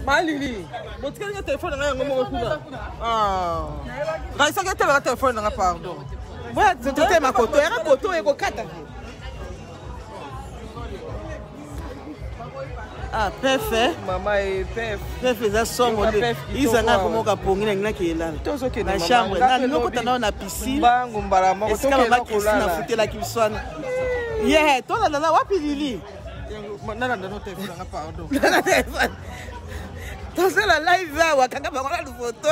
Malili. Botika nga téléphone nga ngomo kuna. Ah. Raisa nga téléphone nga pardon. Boya tete makoto, era koto eko kata. Ah, pefe. Mama e pefe. Pefe za songo le. Iza nga komoka pongi na kila. Na chambre, na lokota na piscine. Bangu mbara moko to ke na futela kiswana. Yeah, to na wapi Lili? Nana ndo téléphone nga pardon. Tosala live awa kanga bangola lu photo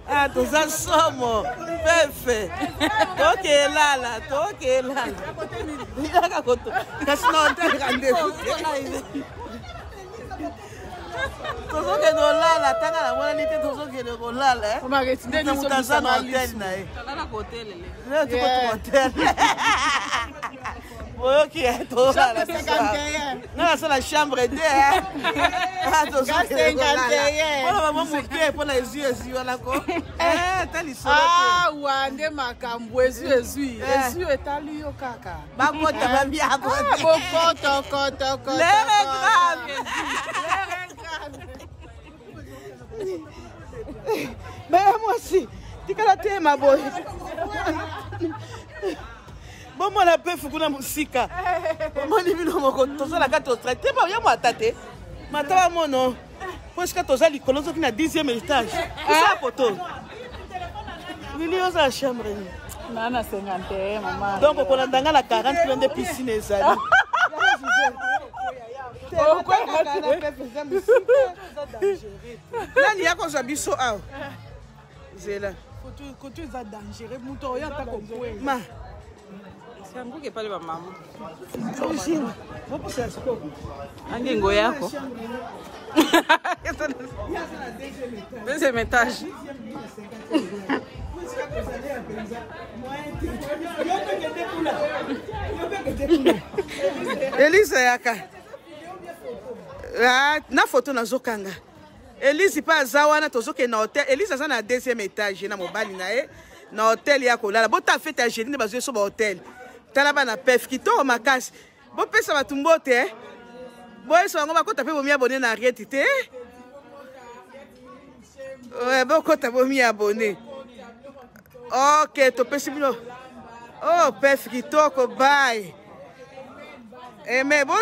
Ah, toza somo. Pefe. Toke lala. Nilaka koto. Kasi na hotel rendez-vous. Tozo ke no lala, tanga na mwana nite tozo ke no lala Oma ke tinde ni so bisa na hotel na Tala na hotel le. Ne tuko tu hotel. Ok, to la la chambre de Ah, wande makambo ezu etali yo kaka. Bakota bambia Koto. Mais moi aussi, tu as la ma boy. Bon, moi, la paix, faut qu'on a musika. Moi, je vais vous la carte au traité. Je vais vous tâter. Mataba mono. Parce que tu as les colons qui na 10e étage. Ça, poto. Il y a la chambre. Nana 51, maman. Donc, on a dans la 40 km de piscine. Là, il y a quoi ça biso ah. C'est là. Quand tu es dangereux, mouton ya ta compoué. Ma. C'est un peu que parle maman. Vamos ser sco. Angengo yako. Deuxième étage. Elisa yaka. Na photo na zokanga. Elise pa zawana tozoke na hotel. Elise aza na 2e étage na mobali na ye. Na hotel ya kolala. Bota fete ya jeudi bazo so ba hotel. Tala bana pef kitoko makasi. Bo pesa batumbo te. Boye so ngoma kota pe bomi abonné na Ariete te. Ouais, bo kota bomi abonné. OK, to pesi bino. Oh, pef kitoko bye. Mais bon